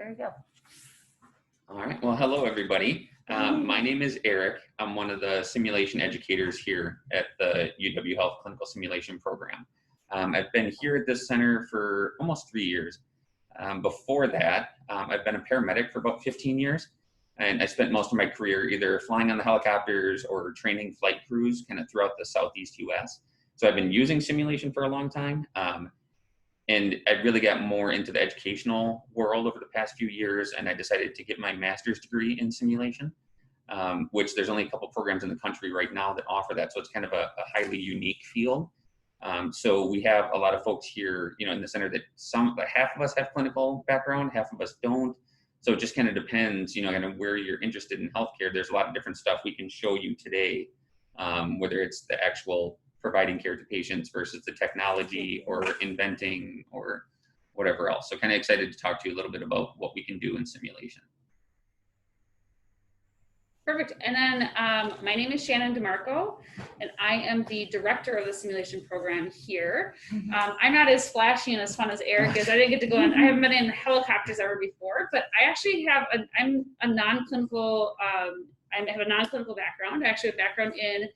There you go. All right. Well, hello, everybody. My name is Eric. I'm one of the simulation educators here at the UW Health Clinical Simulation Program. I've been here at this center for almost 3 years. Before that, I've been a paramedic for about 15 years. And I spent most of my career either flying on the helicopters or training flight crews kind of throughout the Southeast US. So I've been using simulation for a long time. And I really got more into the educational world over the past few years, and I decided to get my master's degree in simulation, which there's only a couple programs in the country right now that offer that. So it's kind of a highly unique field. So we have a lot of folks here, in the center that half of us have clinical background, half of us don't. So it just kind of depends, kind of where you're interested in healthcare. There's a lot of different stuff we can show you today, whether it's the actual providing care to patients versus the technology or inventing or whatever else. So kind of excited to talk to you a little bit about what we can do in simulation. Perfect. And then my name is Shannon DeMarco, and I am the director of the simulation program here. I'm not as flashy and as fun as Eric is. I didn't get to go on, I haven't been in helicopters ever before, but I actually have I'm a non-clinical, I have a non-clinical background. I actually have a background in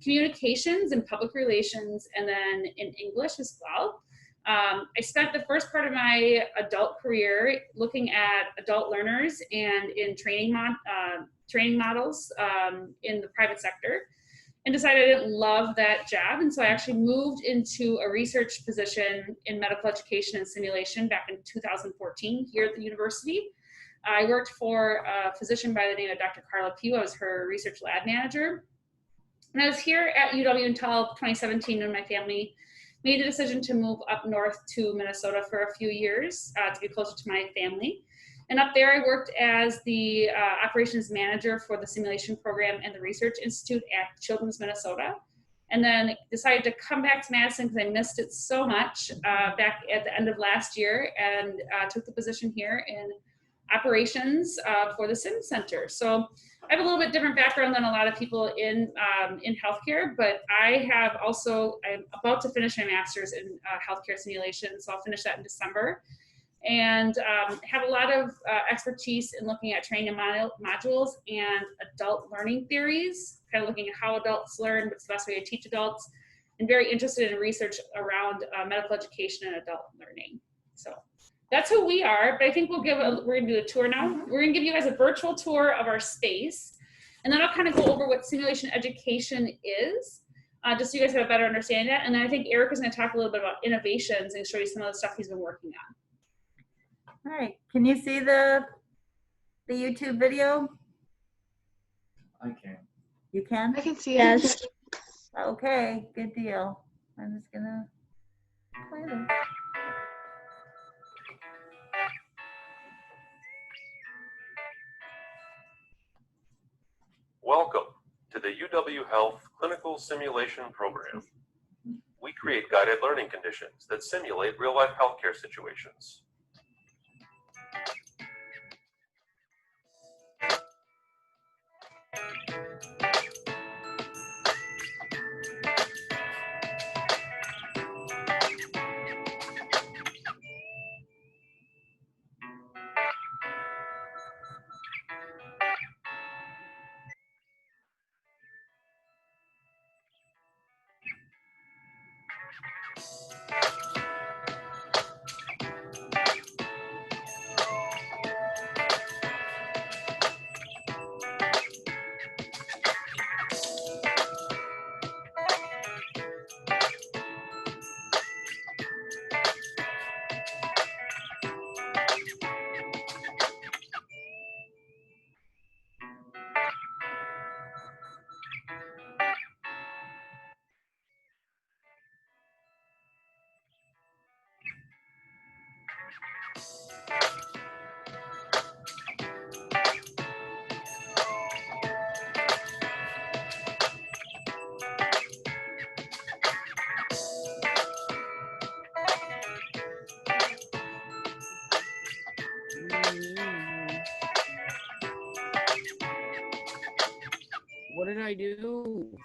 communications and public relations, and then in English as well. I spent the first part of my adult career looking at adult learners and in training models in the private sector, and decided I didn't love that job. And so I actually moved into a research position in medical education and simulation back in 2014 here at the university. I worked for a physician by the name of Dr. Carla Pugh. I was her research lab manager. And I was here at UW until 2017 when my family made the decision to move up north to Minnesota for a few years to be closer to my family. And up there I worked as the operations manager for the simulation program and the research institute at Children's Minnesota. And then decided to come back to Madison because I missed it so much back at the end of last year, and took the position here in operations for the Sim Center. So I have a little bit different background than a lot of people in healthcare, but I'm about to finish my master's in healthcare simulation, so I'll finish that in December, and have a lot of expertise in looking at training modules and adult learning theories, kind of looking at how adults learn, what's the best way to teach adults, and very interested in research around medical education and adult learning. So that's who we are, but I think we're gonna do a tour now. We're gonna give you guys a virtual tour of our space, and then I'll kind of go over what simulation education is, just so you guys have a better understanding of that. And then I think Eric is gonna talk a little bit about innovations and show you some of the stuff he's been working on. All right, can you see the YouTube video? I can. You can? I can see it. Yes. Okay, good deal. I'm just gonna play this. Welcome to the UW Health Clinical Simulation Program. We create guided learning conditions that simulate real-life healthcare situations. What did I do?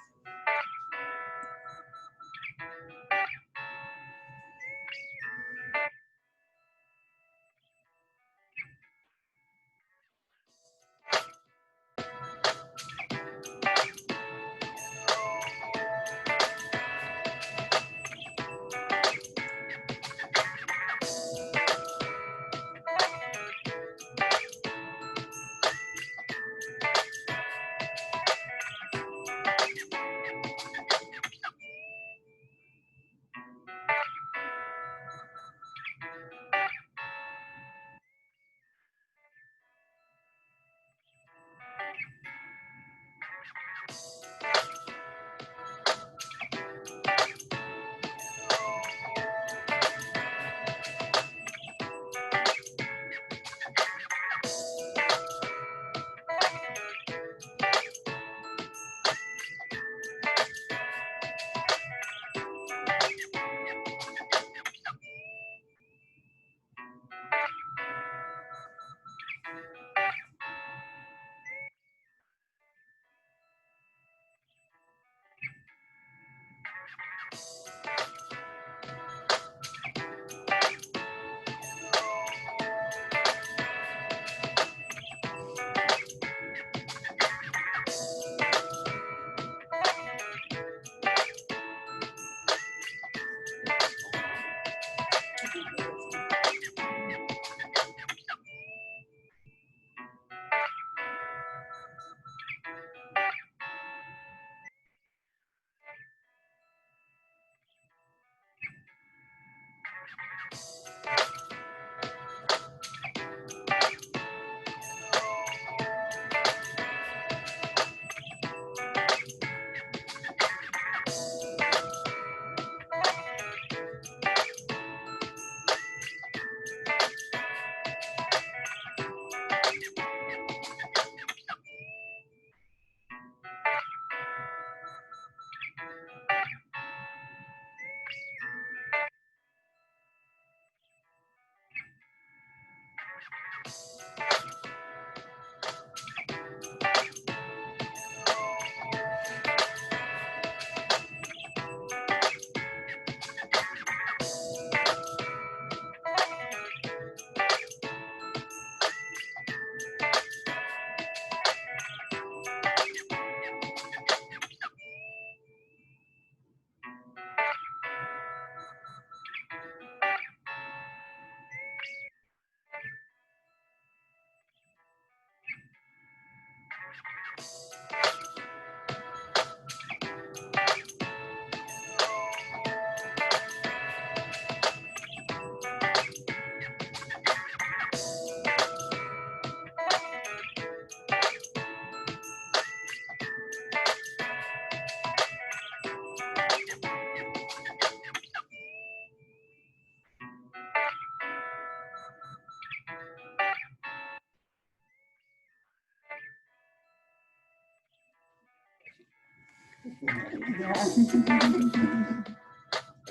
Yeah. In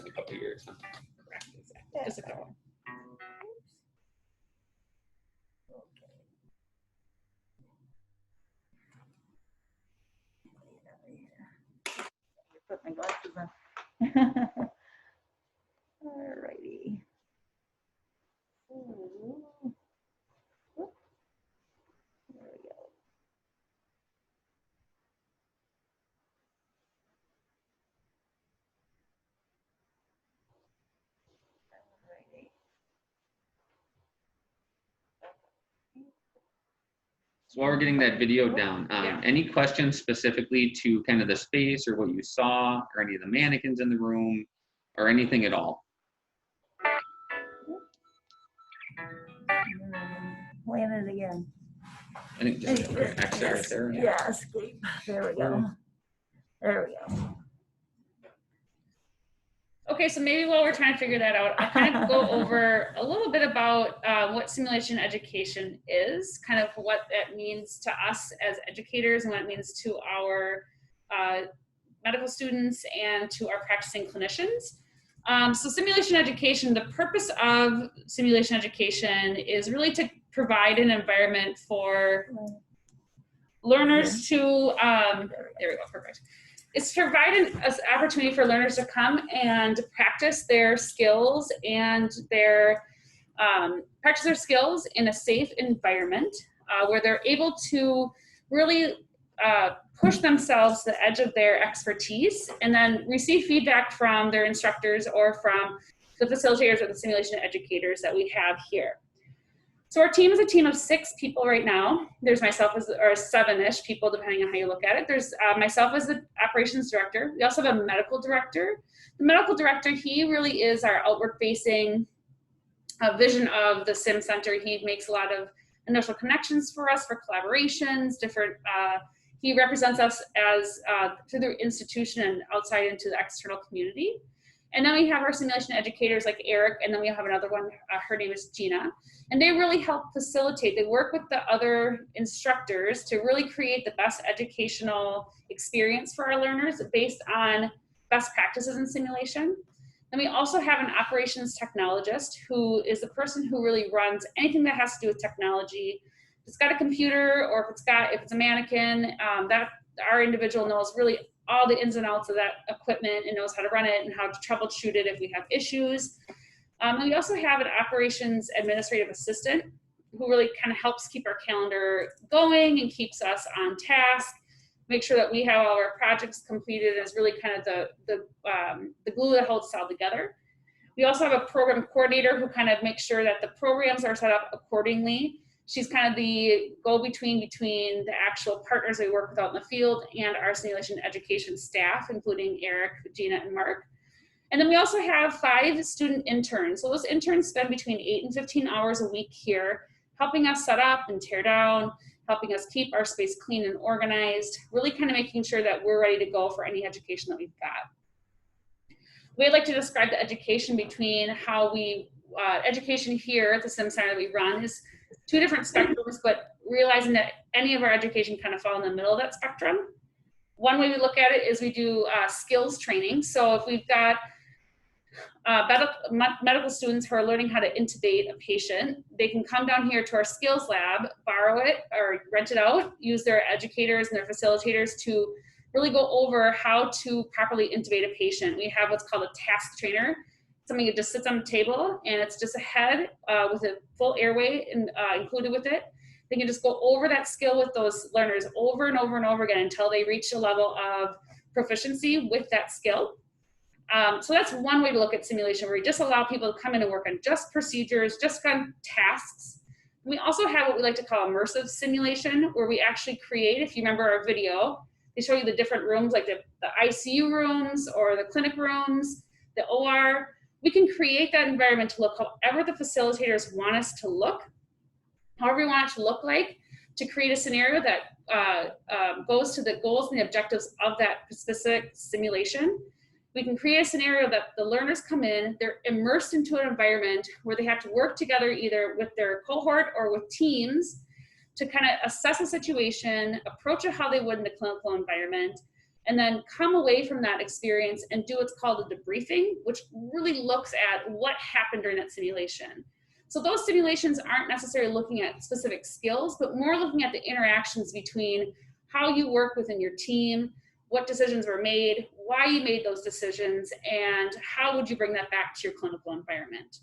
a couple of years. Huh? Correct, exactly. Just a couple. Put my glasses on. All righty. There we go. Alrighty. So while we're getting that video down, Yeah. any questions specifically to kind of the space or what you saw or any of the mannequins in the room or anything at all? Plan it again. I think just X right there. Yeah, escape. There we go. There we go. Okay, so maybe while we're trying to figure that out, I'll kind of go over a little bit about what simulation education is, kind of what that means to us as educators and what it means to our medical students and to our practicing clinicians. So simulation education, the purpose of simulation education is really to provide an environment for learners to, there we go, perfect. It's to provide an opportunity for learners to come and practice their skills and their skills in a safe environment where they're able to really push themselves to the edge of their expertise and then receive feedback from their instructors or from the facilitators or the simulation educators that we have here. So our team is a team of 6 people right now. There's myself as, or 7-ish people, depending on how you look at it. There's myself as the operations director. We also have a medical director. The medical director, he really is our outward-facing vision of the Sim Center. He makes a lot of initial connections for us for collaborations, different, he represents us as through the institution and outside into the external community. And then we have our simulation educators like Eric, and then we have another one, her name is Gina. And they really help facilitate, they work with the other instructors to really create the best educational experience for our learners based on best practices in simulation. Then we also have an operations technologist who is the person who really runs anything that has to do with technology. If it's got a computer or if it's a mannequin, that our individual knows really all the ins and outs of that equipment and knows how to run it and how to troubleshoot it if we have issues. And we also have an operations administrative assistant who really kind of helps keep our calendar going and keeps us on task, make sure that we have all our projects completed, is really kind of the glue that holds us all together. We also have a program coordinator who kind of makes sure that the programs are set up accordingly. She's kind of the go-between between the actual partners that we work with out in the field and our simulation education staff, including Eric, Gina, and Mark. And then we also have 5 student interns. So those interns spend between 8 and 15 hours a week here, helping us set up and tear down, helping us keep our space clean and organized, really kind of making sure that we're ready to go for any education that we've got. We'd like to describe the education between how we, education here at the Sim Center that we run is 2 different spectrums, but realizing that any of our education kind of fall in the middle of that spectrum. One way we look at it is we do skills training. So if we've got medical students who are learning how to intubate a patient, they can come down here to our skills lab, borrow it or rent it out, use their educators and their facilitators to really go over how to properly intubate a patient. We have what's called a task trainer, something that just sits on the table and it's just a head with a full airway included with it. They can just go over that skill with those learners over and over and over again until they reach a level of proficiency with that skill. So that's one way to look at simulation, where we just allow people to come in and work on just procedures, just kind of tasks. We also have what we like to call immersive simulation, where we actually create, if you remember our video, they show you the different rooms, like the ICU rooms or the clinic rooms, the OR. We can create that environment to look however the facilitators want us to look, however we want it to look like, to create a scenario that goes to the goals and the objectives of that specific simulation. We can create a scenario that the learners come in, they're immersed into an environment where they have to work together either with their cohort or with teams to kind of assess a situation, approach it how they would in the clinical environment, and then come away from that experience and do what's called a debriefing, which really looks at what happened during that simulation. So those simulations aren't necessarily looking at specific skills, but more looking at the interactions between how you work within your team, what decisions were made, why you made those decisions, and how would you bring that back to your clinical environment.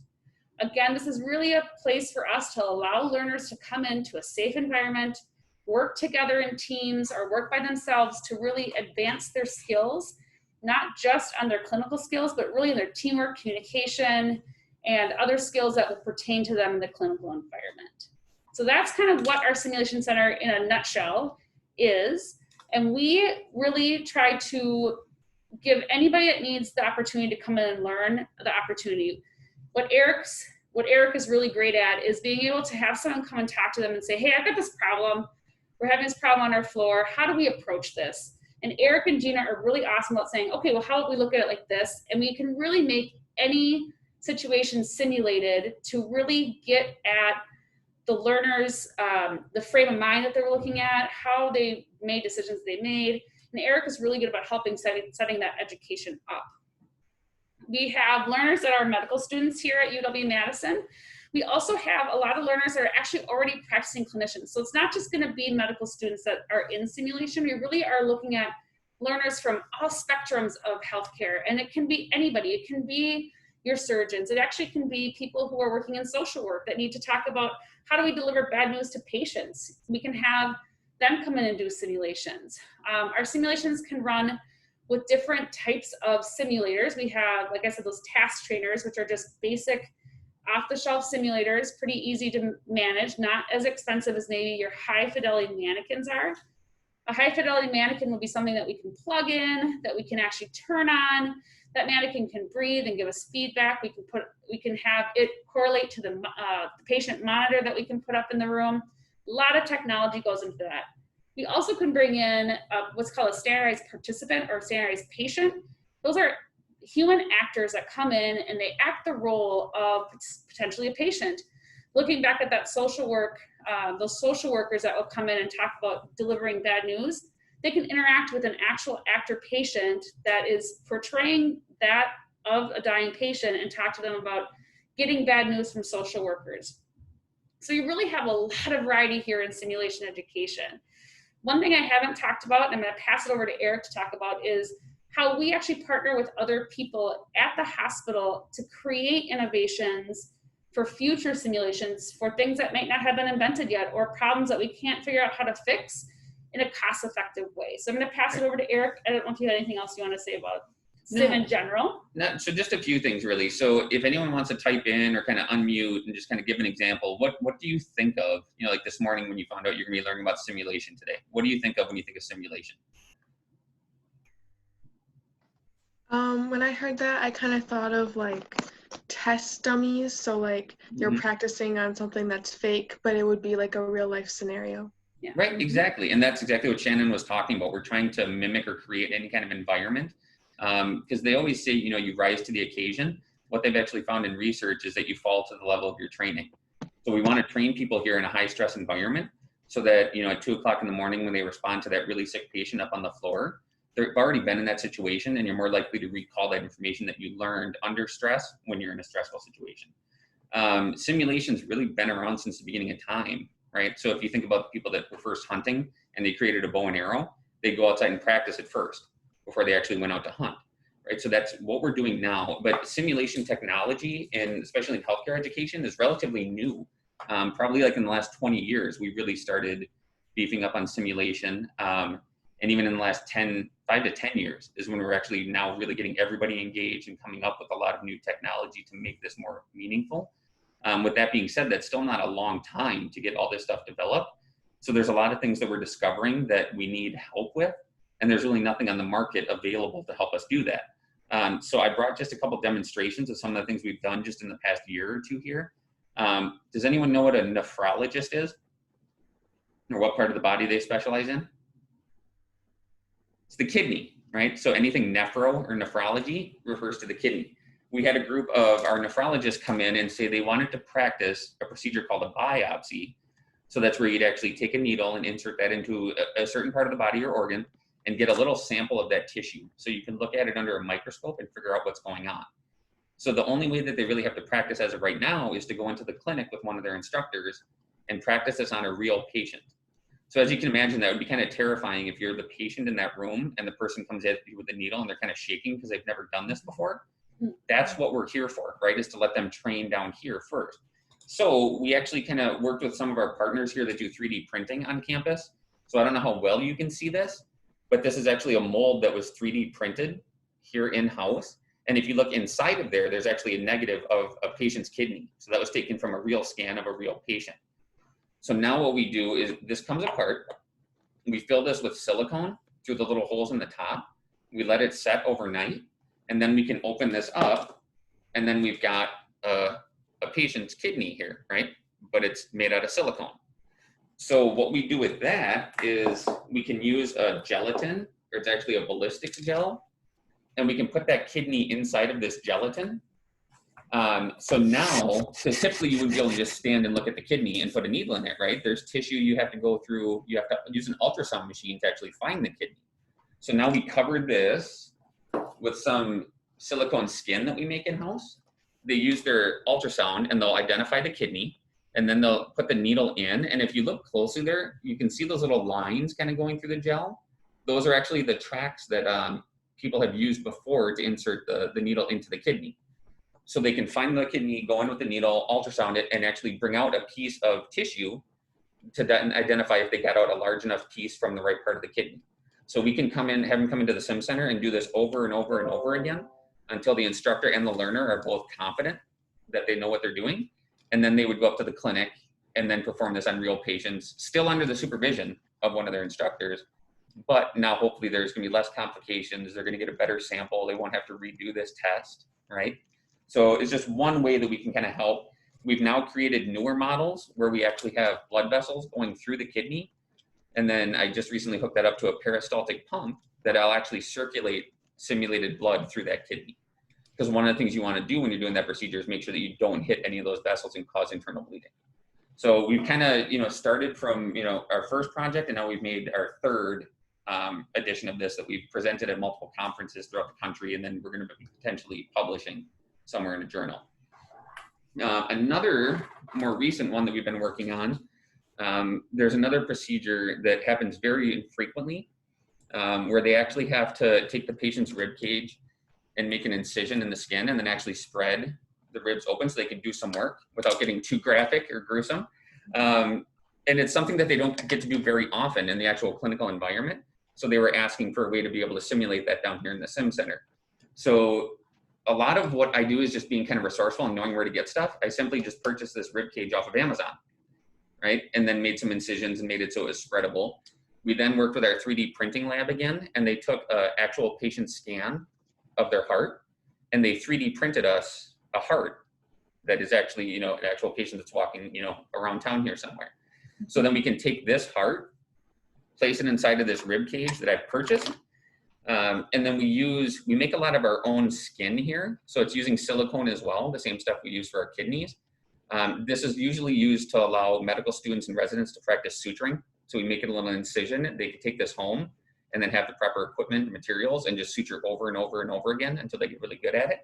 Again, this is really a place for us to allow learners to come into a safe environment, work together in teams or work by themselves to really advance their skills, not just on their clinical skills, but really in their teamwork, communication, and other skills that will pertain to them in the clinical environment. So that's kind of what our Simulation Center in a nutshell is. And we really try to give anybody that needs the opportunity to come in and learn the opportunity. What Eric is really great at is being able to have someone come and talk to them and say, hey, I've got this problem. We're having this problem on our floor. How do we approach this? And Eric and Gina are really awesome about saying, okay, well, how about we look at it like this? And we can really make any situation simulated to really get at the learners, the frame of mind that they're looking at, how they made decisions they made. And Eric is really good about helping setting that education up. We have learners that are medical students here at UW-Madison. We also have a lot of learners that are actually already practicing clinicians. So it's not just gonna be medical students that are in simulation. We really are looking at learners from all spectrums of healthcare. And it can be anybody. It can be your surgeons. It actually can be people who are working in social work that need to talk about how do we deliver bad news to patients. We can have them come in and do simulations. Our simulations can run with different types of simulators. We have, like I said, those task trainers, which are just basic off-the-shelf simulators, pretty easy to manage, not as expensive as maybe your high-fidelity mannequins are. A high-fidelity mannequin will be something that we can plug in, that we can actually turn on. That mannequin can breathe and give us feedback. We can have it correlate to the patient monitor that we can put up in the room. A lot of technology goes into that. We also can bring in what's called a standardized participant or standardized patient. Those are human actors that come in and they act the role of potentially a patient. Looking back at that social work, those social workers that will come in and talk about delivering bad news, they can interact with an actual actor patient that is portraying that of a dying patient and talk to them about getting bad news from social workers. So you really have a lot of variety here in simulation education. One thing I haven't talked about, and I'm going to pass it over to Eric to talk about, is how we actually partner with other people at the hospital to create innovations for future simulations for things that might not have been invented yet or problems that we can't figure out how to fix in a cost-effective way. So I'm going to pass it over to Eric. I don't know if you had anything else you want to say about SIM in general. No, so just a few things really. So if anyone wants to type in or kind of unmute and just kind of give an example, what do you think of, you know, like this morning when you found out you're gonna be learning about simulation today? What do you think of when you think of simulation? When I heard that, I kind of thought of like test dummies. So like you're practicing on something that's fake, but it would be like a real life scenario. Yeah. Right, exactly. And that's exactly what Shannon was talking about. We're trying to mimic or create any kind of environment. Because they always say, you know, you rise to the occasion. What they've actually found in research is that you fall to the level of your training. So we want to train people here in a high stress environment so that, you know, at 2 o'clock in the morning when they respond to that really sick patient up on the floor, they've already been in that situation and you're more likely to recall that information that you learned under stress when you're in a stressful situation. Simulation's really been around since the beginning of time, right? So if you think about the people that were first hunting and they created a bow and arrow, they go outside and practice it first before they actually went out to hunt, right? So that's what we're doing now. But simulation technology, and especially in healthcare education, is relatively new. Probably like in the last 20 years, we really started beefing up on simulation. And even in the last 5 to 10 years is when we're actually now really getting everybody engaged and coming up with a lot of new technology to make this more meaningful. With that being said, that's still not a long time to get all this stuff developed. So there's a lot of things that we're discovering that we need help with. And there's really nothing on the market available to help us do that. So I brought just a couple demonstrations of some of the things we've done just in the past year or two here. Does anyone know what a nephrologist is? Or what part of the body they specialize in? It's the kidney, right? So anything nephro or nephrology refers to the kidney. We had a group of our nephrologists come in and say they wanted to practice a procedure called a biopsy. So that's where you'd actually take a needle and insert that into a certain part of the body or organ, and get a little sample of that tissue. So you can look at it under a microscope and figure out what's going on. So the only way that they really have to practice as of right now is to go into the clinic with one of their instructors and practice this on a real patient. So as you can imagine, that would be kind of terrifying if you're the patient in that room and the person comes at you with a needle and they're kind of shaking because they've never done this before. That's what we're here for, right? Is to let them train down here first. So we actually kind of worked with some of our partners here that do 3D printing on campus. So I don't know how well you can see this, but this is actually a mold that was 3D printed here in-house. And if you look inside of there, there's actually a negative of a patient's kidney. So that was taken from a real scan of a real patient. So now what we do is this comes apart. We fill this with silicone through the little holes in the top. We let it set overnight, and then we can open this up, and then we've got a patient's kidney here, right? But it's made out of silicone. So what we do with that is we can use a gelatin, or it's actually a ballistic gel, and we can put that kidney inside of this gelatin. So now, typically you wouldn't be able to just stand and look at the kidney and put a needle in it, right? There's tissue you have to go through, you have to use an ultrasound machine to actually find the kidney. So now we covered this with some silicone skin that we make in-house. They use their ultrasound and they'll identify the kidney, and then they'll put the needle in. And if you look closely there, you can see those little lines kind of going through the gel. Those are actually the tracks that people have used before to insert the needle into the kidney. So they can find the kidney, go in with the needle, ultrasound it, and actually bring out a piece of tissue to then identify if they got out a large enough piece from the right part of the kidney. So we can come in, have them come into the sim center and do this over and over and over again until the instructor and the learner are both confident that they know what they're doing. And then they would go up to the clinic and then perform this on real patients, still under the supervision of one of their instructors. But now hopefully there's gonna be less complications. They're gonna get a better sample. They won't have to redo this test, right? So it's just one way that we can kind of help. We've now created newer models where we actually have blood vessels going through the kidney. And then I just recently hooked that up to a peristaltic pump that'll actually circulate simulated blood through that kidney. Because one of the things you want to do when you're doing that procedure is make sure that you don't hit any of those vessels and cause internal bleeding. So we've kind of, started from, our first project, and now we've made our third edition of this that we've presented at multiple conferences throughout the country, and then we're going to be potentially publishing somewhere in a journal. Another more recent one that we've been working on, there's another procedure that happens very infrequently where they actually have to take the patient's rib cage and make an incision in the skin and then actually spread the ribs open so they can do some work without getting too graphic or gruesome. And it's something that they don't get to do very often in the actual clinical environment. So they were asking for a way to be able to simulate that down here in the sim center. So a lot of what I do is just being kind of resourceful and knowing where to get stuff. I simply just purchased this rib cage off of Amazon, right? And then made some incisions and made it so it was spreadable. We then worked with our 3D printing lab again, and they took an actual patient scan of their heart, and they 3D printed us a heart that is actually, an actual patient that's walking, around town here somewhere. So then we can take this heart, place it inside of this rib cage that I've purchased, and then we make a lot of our own skin here. So it's using silicone as well, the same stuff we use for our kidneys. This is usually used to allow medical students and residents to practice suturing. So we make it a little incision. They can take this home and then have the proper equipment and materials and just suture over and over and over again until they get really good at it.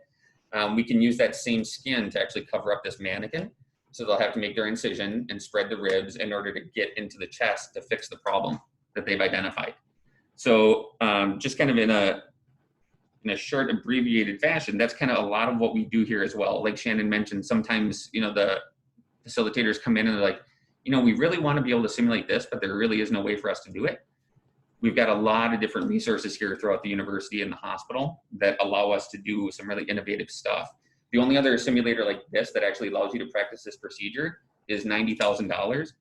We can use that same skin to actually cover up this mannequin. So they'll have to make their incision and spread the ribs in order to get into the chest to fix the problem that they've identified. So just kind of in a short, abbreviated fashion, that's kind of a lot of what we do here as well. Like Shannon mentioned, sometimes, the facilitators come in and they're like, we really want to be able to simulate this, but there really is no way for us to do it. We've got a lot of different resources here throughout the university and the hospital that allow us to do some really innovative stuff. The only other simulator like this that actually allows you to practice this procedure is $90,000.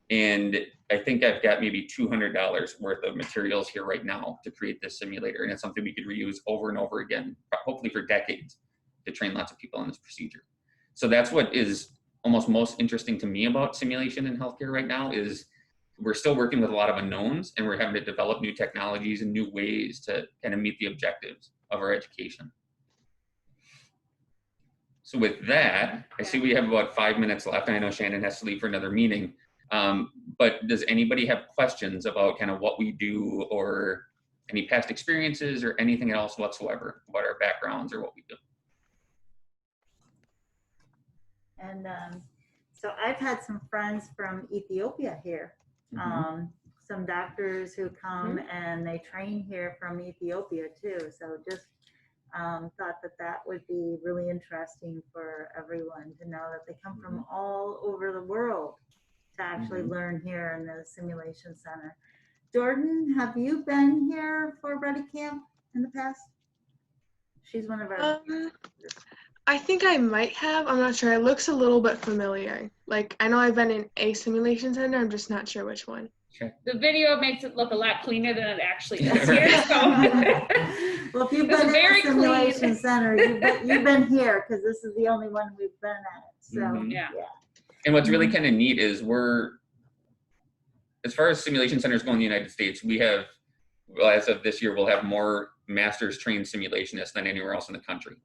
And I think I've got maybe $200 worth of materials here right now to create this simulator. And it's something we could reuse over and over again, hopefully for decades, to train lots of people on this procedure. So that's what is almost most interesting to me about simulation in healthcare right now is we're still working with a lot of unknowns, and we're having to develop new technologies and new ways to kind of meet the objectives of our education. So with that, I see we have about 5 minutes left. I know Shannon has to leave for another meeting. But does anybody have questions about kind of what we do or any past experiences or anything else whatsoever about our backgrounds or what we do. And so I've had some friends from Ethiopia here. Some doctors who come and they train here from Ethiopia too. So just thought that that would be really interesting for everyone to know that they come from all over the world to actually learn here in the simulation center. Jordan, have you been here for Ready Camp in the past? She's one of our. I think I might have. I'm not sure. It looks a little bit familiar. Like, I know I've been in a simulation center. I'm just not sure which one. Okay. The video makes it look a lot cleaner than it actually is here. So. Well, if you've been in the simulation center, you've been here because this is the only one we've been at. So yeah. And what's really kind of neat is as far as simulation centers go in the United States, we have, well, as of this year, we'll have more master's trained simulationists than anywhere else in the country.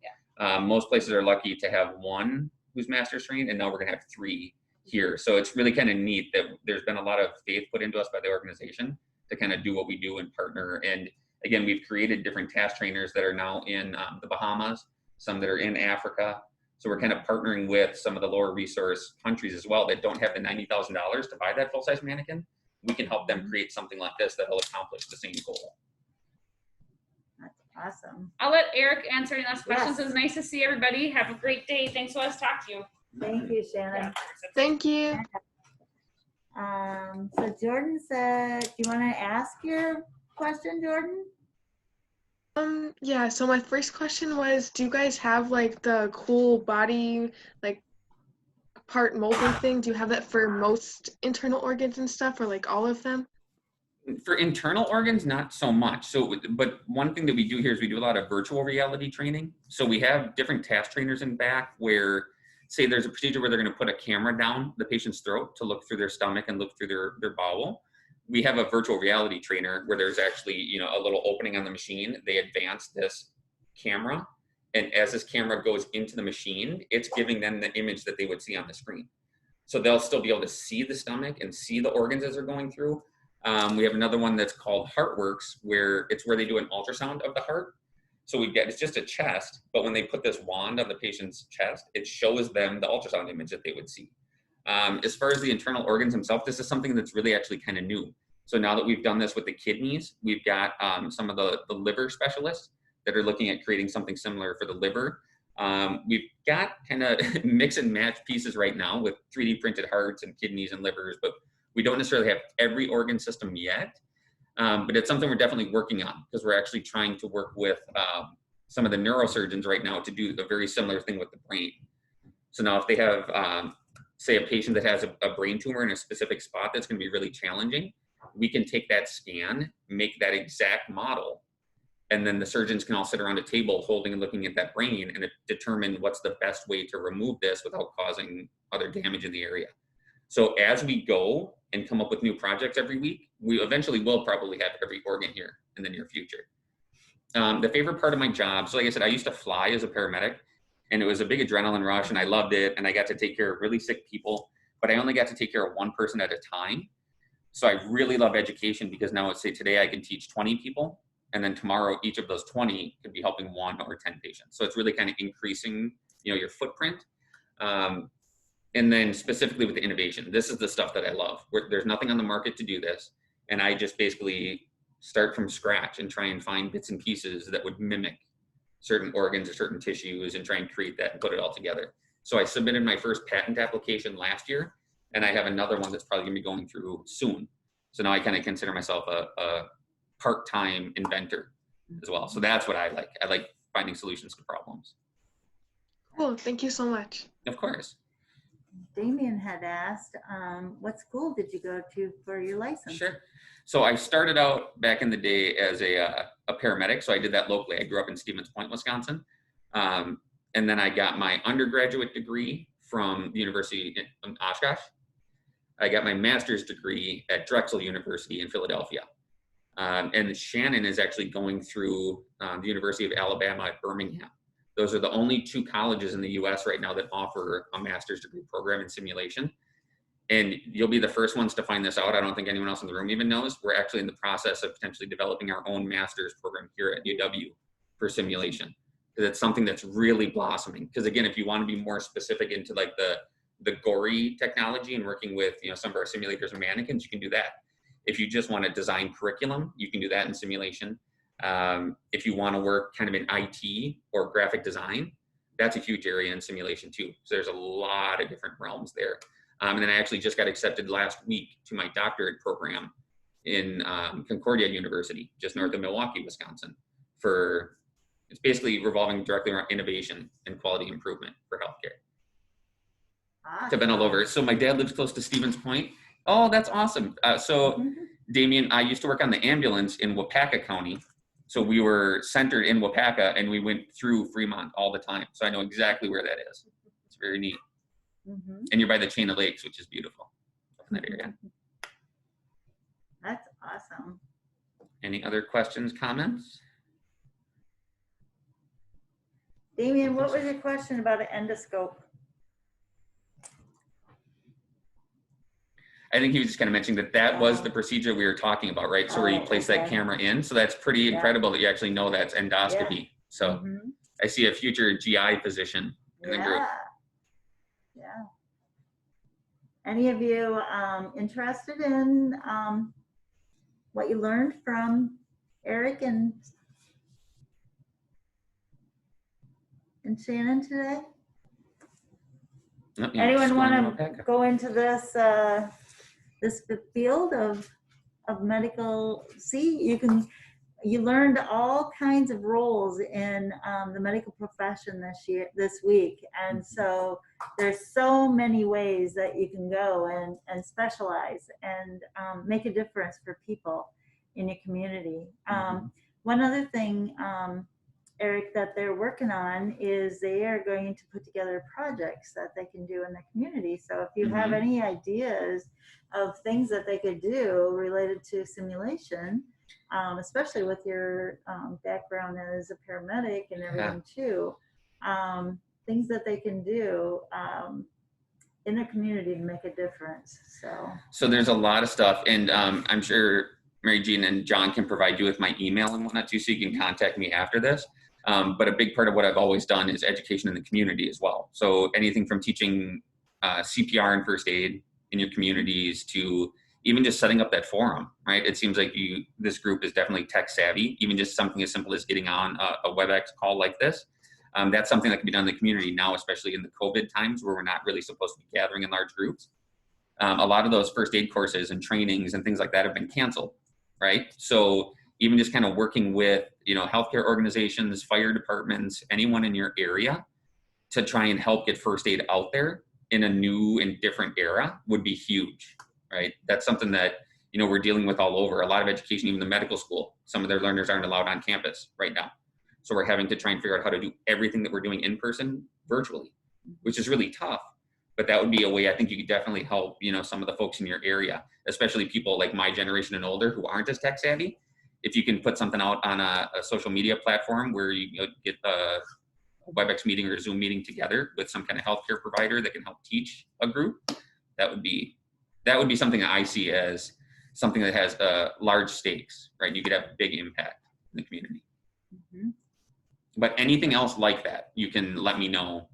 Most places are lucky to have one who's master's trained, and now we're gonna have 3 here. So it's really kind of neat that there's been a lot of faith put into us by the organization to kind of do what we do and partner. And again, we've created different task trainers that are now in the Bahamas, some that are in Africa. So we're kind of partnering with some of the lower resource countries as well that don't have the $90,000 to buy that full-size mannequin. We can help them create something like this that'll accomplish the same goal. That's awesome. I'll let Eric answer any last questions. Yes. It was nice to see everybody. Have a great day. Thanks for letting us talk to you. Thank you, Shannon. Thank you. So Jordan said, do you want to ask your question, Jordan? Yeah, so my first question was, do you guys have like the cool body, like part molding thing? Do you have that for most internal organs and stuff, or like all of them? For internal organs, not so much. So, but one thing that we do here is we do a lot of virtual reality training. So we have different task trainers in back where, say there's a procedure where they're going to put a camera down the patient's throat to look through their stomach and look through their bowel. We have a virtual reality trainer where there's actually, you know, a little opening on the machine. They advance this camera, and as this camera goes into the machine, it's giving them the image that they would see on the screen. So they'll still be able to see the stomach and see the organs as they're going through. We have another one that's called HeartWorks, where they do an ultrasound of the heart. So it's just a chest, but when they put this wand on the patient's chest, it shows them the ultrasound image that they would see. As far as the internal organs themselves, this is something that's really actually kind of new. So now that we've done this with the kidneys, we've got some of the liver specialists that are looking at creating something similar for the liver. We've got kind of mix and match pieces right now with 3D printed hearts and kidneys and livers, but we don't necessarily have every organ system yet. But it's something we're definitely working on because we're actually trying to work with some of the neurosurgeons right now to do a very similar thing with the brain. So now if they have, say, a patient that has a brain tumor in a specific spot that's going to be really challenging, we can take that scan, make that exact model, and then the surgeons can all sit around a table holding and looking at that brain and determine what's the best way to remove this without causing other damage in the area. So as we go and come up with new projects every week, we eventually will probably have every organ here in the near future. The favorite part of my job, so like I said, I used to fly as a paramedic, and it was a big adrenaline rush, and I loved it, and I got to take care of really sick people, but I only got to take care of one person at a time. So I really love education because now, let's say today I can teach 20 people, and then tomorrow each of those 20 could be helping 1 or 10 patients. So it's really kind of increasing, you know, your footprint. And then specifically with the innovation, this is the stuff that I love. There's nothing on the market to do this, and I just basically start from scratch and try and find bits and pieces that would mimic certain organs or certain tissues and try and create that and put it all together. So I submitted my first patent application last year, and I have another one that's probably gonna be going through soon. So now I kind of consider myself a part-time inventor as well. So that's what I like. I like finding solutions to problems. Cool, thank you so much. Of course. Damien had asked, what school did you go to for your license? Sure. So I started out back in the day as a paramedic. So I did that locally. I grew up in Stevens Point, Wisconsin. And then I got my undergraduate degree from the University in Oshkosh. I got my master's degree at Drexel University in Philadelphia. And Shannon is actually going through the University of Alabama at Birmingham. Those are the only 2 colleges in the US right now that offer a master's degree program in simulation. and you'll be the first ones to find this out. I don't think anyone else in the room even knows. We're actually in the process of potentially developing our own master's program here at UW for simulation, because it's something that's really blossoming. Because again, if you want to be more specific into like the gory technology and working with, you know, some of our simulators and mannequins, you can do that. If you just want to design curriculum, you can do that in simulation. If you want to work kind of in IT or graphic design, that's a huge area in simulation too. So there's a lot of different realms there. And then I actually just got accepted last week to my doctorate program in Concordia University, just north of Milwaukee, Wisconsin. It's basically revolving directly around innovation and quality improvement for healthcare. I've been all over. So my dad lives close to Stevens Point. Oh, that's awesome. Damien, I used to work on the ambulance in Wapaka County. So we were centered in Wapaka, and we went through Fremont all the time. So I know exactly where that is. It's very neat. And you're by the chain of lakes, which is beautiful in that area. That's awesome. Any other questions, comments? Damien, what was your question about an endoscope? I think he was just kind of mentioning that was the procedure we were talking about, right? So where you place that camera in. So that's pretty incredible that you actually know that's endoscopy. So I see a future GI physician in the group. Yeah. Any of you interested in what you learned from Eric and Shannon today? Anyone want to go into this this field of medical? See, you learned all kinds of roles in the medical profession this week, and so there's so many ways that you can go and specialize and make a difference for people in your community. One other thing, Eric, that they're working on is they are going to put together projects that they can do in the community. So if you have any ideas of things that they could do related to simulation, especially with your background as a paramedic and everything too, things that they can do in their community to make a difference. So there's a lot of stuff, and I'm sure Mary Jean and John can provide you with my email and whatnot too, so you can contact me after this. But a big part of what I've always done is education in the community as well. So anything from teaching CPR and first aid in your communities to even just setting up that forum, right? It seems like this group is definitely tech savvy. Even just something as simple as getting on a WebEx call like this. That's something that can be done in the community now, especially in the COVID times where we're not really supposed to be gathering in large groups. A lot of those first aid courses and trainings and things like that have been canceled, right? So even just kind of working with, healthcare organizations, fire departments, anyone in your area to try and help get first aid out there in a new and different era would be huge, right? That's something that, we're dealing with all over. A lot of education, even the medical school, some of their learners aren't allowed on campus right now. So we're having to try and figure out how to do everything that we're doing in person virtually, which is really tough. But that would be a way I think you could definitely help, some of the folks in your area, especially people like my generation and older who aren't as tech savvy. If you can put something out on a social media platform where you get a WebEx meeting or a Zoom meeting together with some kind of healthcare provider that can help teach a group, that would be something that I see as something that has large stakes, right? You could have a big impact in the community. But anything else like that, you can let me know,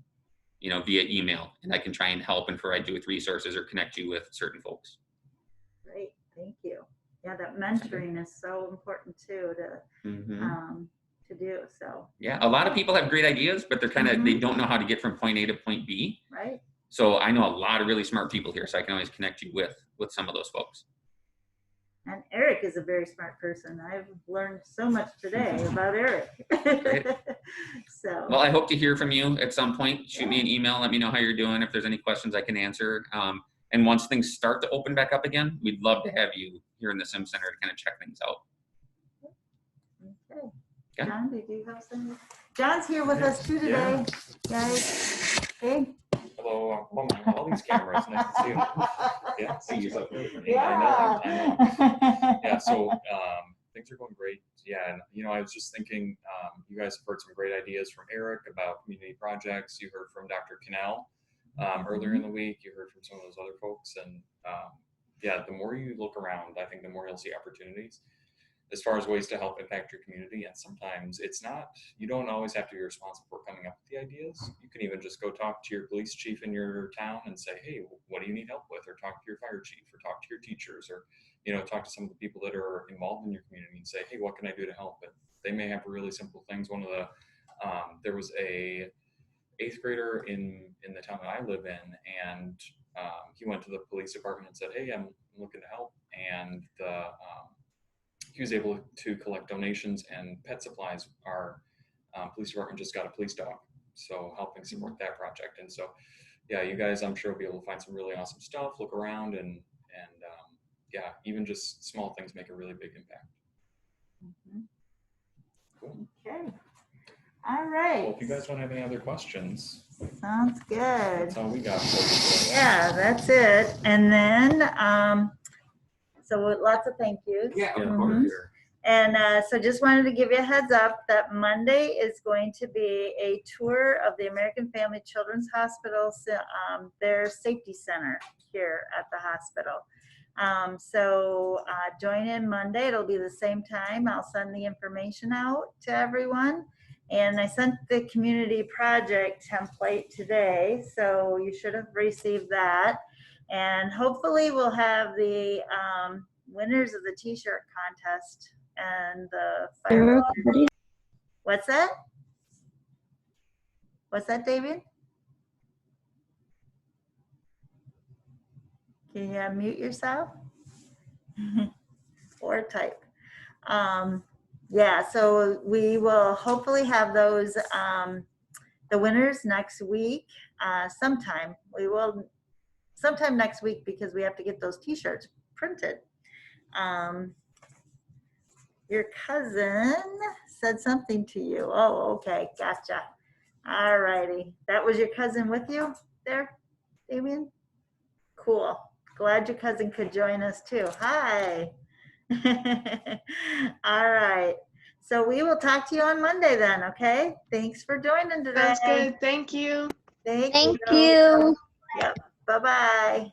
via email, and I can try and help and provide you with resources or connect you with certain folks. Great, thank you. Yeah, that mentoring is so important too to do. So yeah, a lot of people have great ideas, but they're they don't know how to get from point A to point B. Right. So I know a lot of really smart people here, so I can always connect you with some of those folks. And Eric is a very smart person. I've learned so much today about Eric. So well, I hope to hear from you at some point. Shoot me an email, let me know how you're doing. If there's any questions I can answer. And once things start to open back up again, we'd love to have you here in the Sim Center to kind of check things out. Okay. John, did you have something? John's here with us too today, guys. Hey. Hello, all these cameras, nice to see you. Yeah, see you. Yeah. I know. Yeah, so things are going great. Yeah, and I was just thinking, you guys have heard some great ideas from Eric about community projects. You heard from Dr. Cannell earlier in the week. You heard from some of those other folks, and yeah, the more you look around, I think the more you'll see opportunities as far as ways to help impact your community. And sometimes it's not, you don't always have to be responsible for coming up with the ideas. You can even just go talk to your police chief in your town and say, hey, what do you need help with? Or talk to your fire chief, or talk to your teachers, or, you know, talk to some of the people that are involved in your community and say, hey, what can I do to help? But they may have really simple things. One of the, there was a 8th grader in the town that I live in, and he went to the police department and said, hey, I'm looking to help. And he was able to collect donations and pet supplies. Our police department just got a police dog, so helping support that project. And so, yeah, you guys, I'm sure will be able to find some really awesome stuff, look around, and yeah, even just small things make a really big impact. Cool. Okay. All right. Well, if you guys don't have any other questions, Sounds good. that's all we got for you today. Yeah, that's it. And then, so lots of thank yous. Yeah, of Mhm. course. And so just wanted to give you a heads up that Monday is going to be a tour of the American Family Children's Hospital, their safety center here at the hospital. So join in Monday. It'll be the same time. I'll send the information out to everyone. And I sent the community project template today, so you should have received that. And hopefully we'll have the winners of the t-shirt contest and the fire. What's that? What's that, David? Can you unmute yourself? Or type. Yeah, so we will hopefully have those, the winners next week, sometime. We will sometime next week, because we have to get those t-shirts printed. Your cousin said something to you. Oh, okay, gotcha. All righty. That was your cousin with you there, Damien? Cool. Glad your cousin could join us too. Hi. All right. So we will talk to you on Monday then, okay? Thanks for joining today. Sounds good. Thank you. Thank Thank you. you. Yep. Bye-bye.